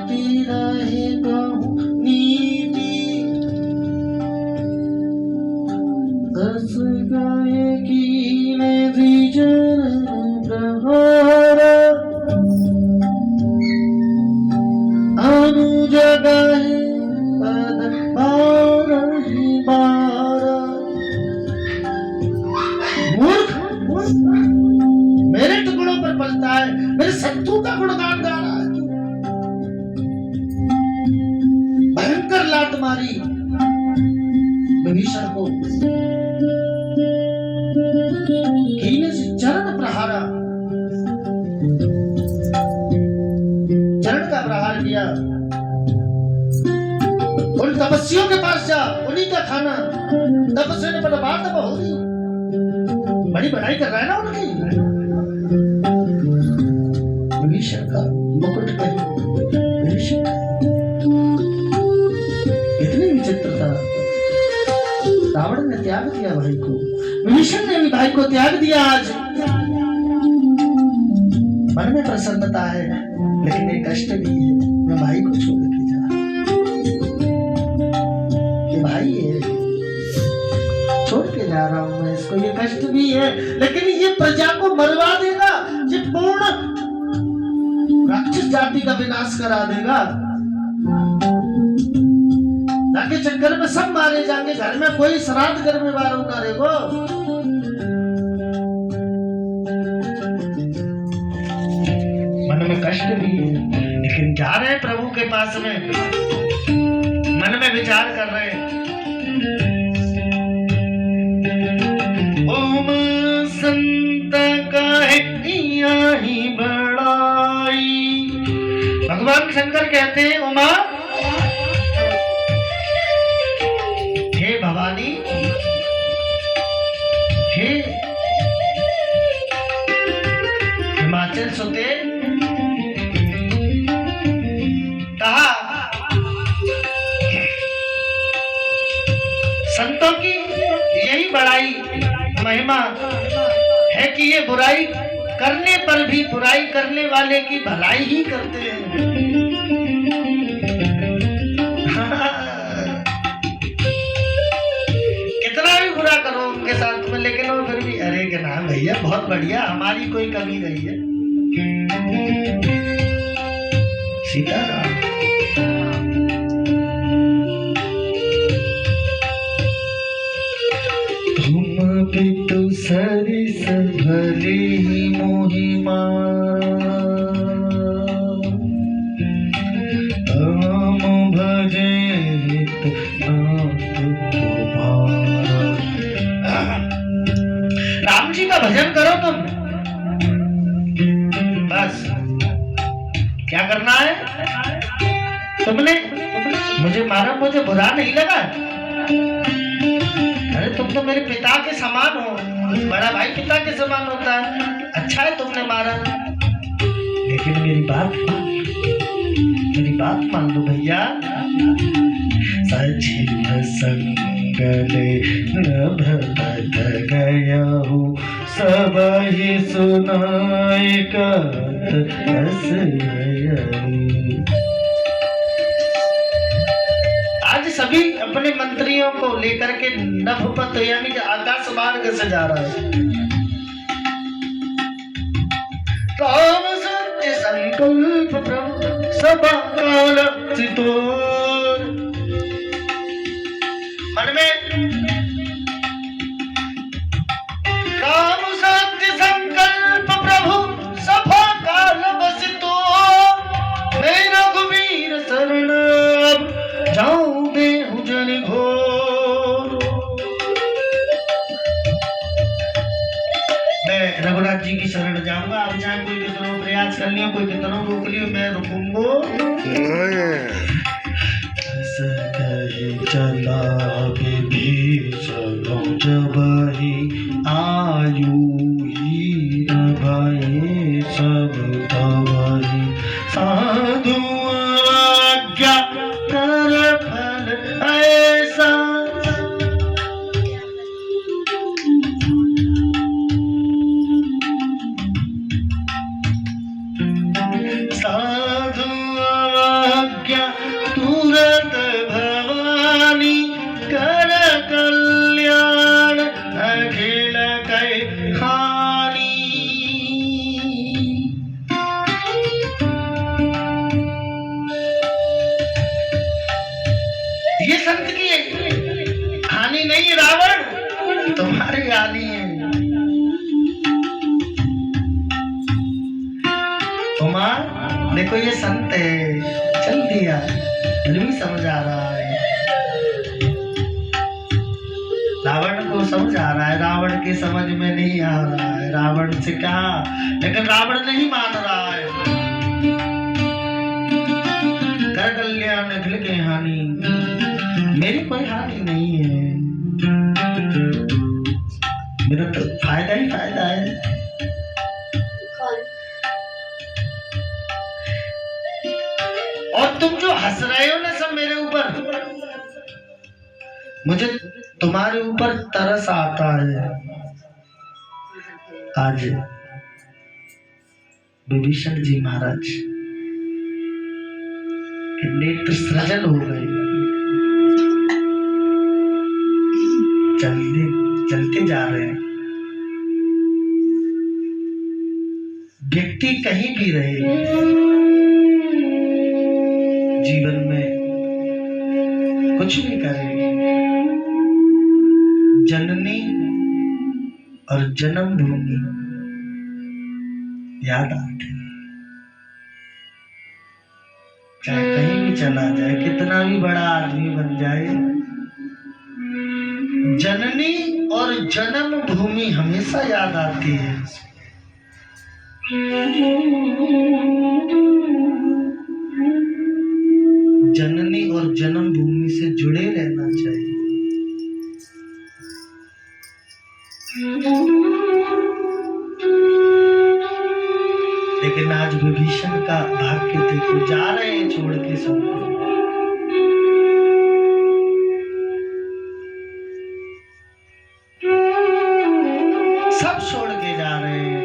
गाती रहे कहूँ नीति, दस गए कीने द्विजन प्रहार, अनुज गए पद बारहि बारा। मूर्ख, मेरे टुकड़ों पर पलता है, मेरे शत्रु का गुणगान गा रहा है। भयंकर लात मारी विभीषण को, कीने से चरण प्रहारा, चरण का प्रहार किया। उन तपस्वियों के पास जा, उन्हीं का खाना। तपस्या ने बड़ा बात हो रही, बड़ी बढ़ाई कर रहा है ना उनकी। विभीषण का मुकुट कहीं, विभीषण इतनी विचित्रता। रावण ने त्याग दिया भाई को, विभीषण ने भी भाई को त्याग दिया। आज मन में प्रसन्नता है, लेकिन एक कष्ट भी है। मैं भाई को छोड़ के जा, ये भाई है, छोड़ के जा रहा हूं मैं इसको। ये कष्ट भी है, लेकिन ये प्रजा को मरवा देगा, ये पूर्ण राक्षस जाति का विनाश करा देगा। के चक्कर में सब मारे जाएंगे, घर में कोई श्राद्ध करने वालों ना रहेगो। मन में कष्ट भी है, लेकिन जा रहे हैं प्रभु के पास में, मन में विचार कर रहे हैं। ओम संत काहे ही बड़ाई। भगवान शंकर कहते हैं, उमा हे भवानी, हे हिमाचल सुते, कहा संतों की यही बड़ाई महिमा है कि ये बुराई करने पर भी बुराई करने वाले की भलाई ही करते हैं। कितना भी बुरा करो उनके साथ में, लेकिन वो फिर भी अरे के नाम भैया बहुत बढ़िया, हमारी कोई कमी नहीं है। सीताराम तुम पितु सरिस भली मोहिमा, तम भजे राम जी का भजन करो तुम, बस। क्या करना है? तुमने मुझे मारा, मुझे बुरा नहीं लगा। अरे तुम तो मेरे पिता के समान हो, बड़ा भाई पिता के समान होता है। अच्छा है तुमने मारा, लेकिन मेरी बात मान लो भैया। सचिव संगले नभ गयहु, सब ही सुनाए कत रस गयहु। आज सभी अपने मंत्रियों को लेकर के नभपथ यानी कि आकाश मार्ग से जा रहा है। काम सत्य संकल्प प्रभु सभा काल सितोर। मन में काम सत्य संकल्प प्रभु सभा काल बसितोर। मैं रघुवीर शरण अब जाऊं देहु जन घोर। मैं रघुनाथ जी की शरण जाऊंगा। अब चाहे कोई कितना प्रयास कर लियो, कोई कितना रोक लियो, मैं रुकूंगा। चला विभीषण जब ही आयु ही भये सब तवहि। साधु आज्ञा कर फल ऐसा, साधु देखो ये संत है, चल दिया, फिर भी समझ आ रहा है। रावण को समझ आ रहा है, रावण की समझ में नहीं आ रहा है। रावण से कहा, लेकिन रावण नहीं मान रहा है। कर कल्याण अखिल के हानि, मेरी कोई हानि नहीं है, मेरा तो फायदा ही फायदा है। और तुम जो हंस रहे हो ना सब मेरे ऊपर, मुझे तुम्हारे ऊपर तरस आता है। आज विभीषण जी महाराज के नेत्र सृजन हो गए, चलते जा रहे हैं। व्यक्ति कहीं भी रहे जीवन में, कुछ भी करे, जननी और जन्मभूमि याद आती है। चाहे कहीं भी चला जाए, कितना भी बड़ा आदमी बन जाए, जननी और जन्मभूमि हमेशा याद आती है। जननी और जन्मभूमि से जुड़े रहना चाहिए। लेकिन आज विभीषण का भाग्य देखो, जा रहे हैं छोड़ के सब, सब छोड़ के जा रहे हैं।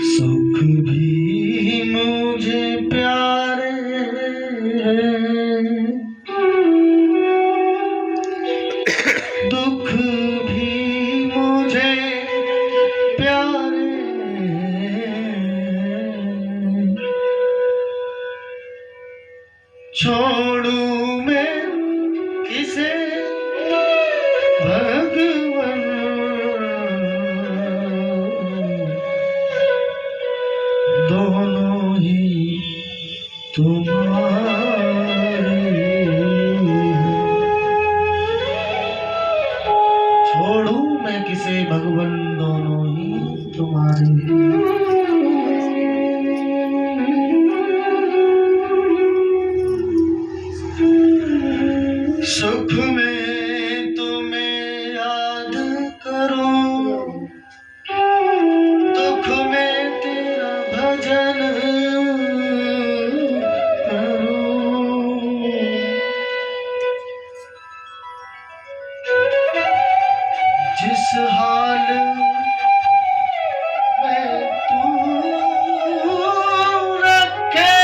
सुख भी मुझे प्यारे हैं, दुख भी मुझे प्यारे हैं, छोड़ू मैं किसे भगवान, दोनों ही तुम्हारे। छोड़ू मैं किसे भगवान, दोनों ही तुम्हारे। सुख में तुम्हें याद करो, दुख में तेरा भजन करो। जिस हाल में तू रखे,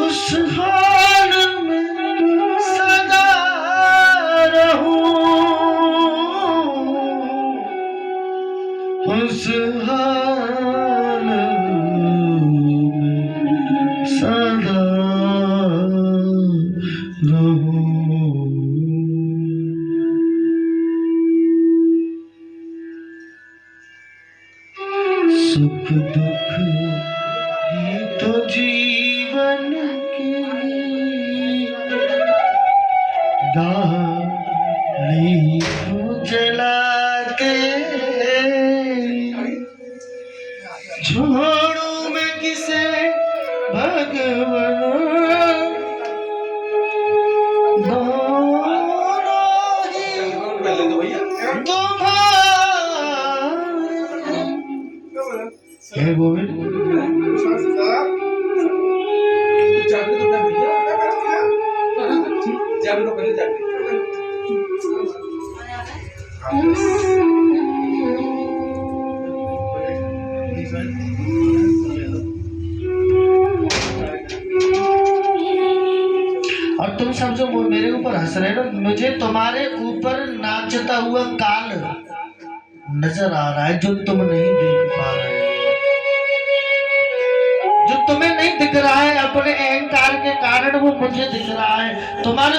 उस हाल में सदा रहूं, उस हाल में सदा रहूं। सुख दुख ये तो जीवन की गाड़ी को जला के, छोड़ू मैं किसे भगवान, दोनों ही तुम्हारे। गोविंद और तुम सब जो मेरे ऊपर हंस रहे हो, मुझे तुम्हारे ऊपर नाचता हुआ काल नजर आ रहा है, जो तुम नहीं देख पा रहे, जो जो तुम्हें नहीं दिख रहा है अपने अहंकार के कारण वो मुझे दिख रहा है। तुम्हारे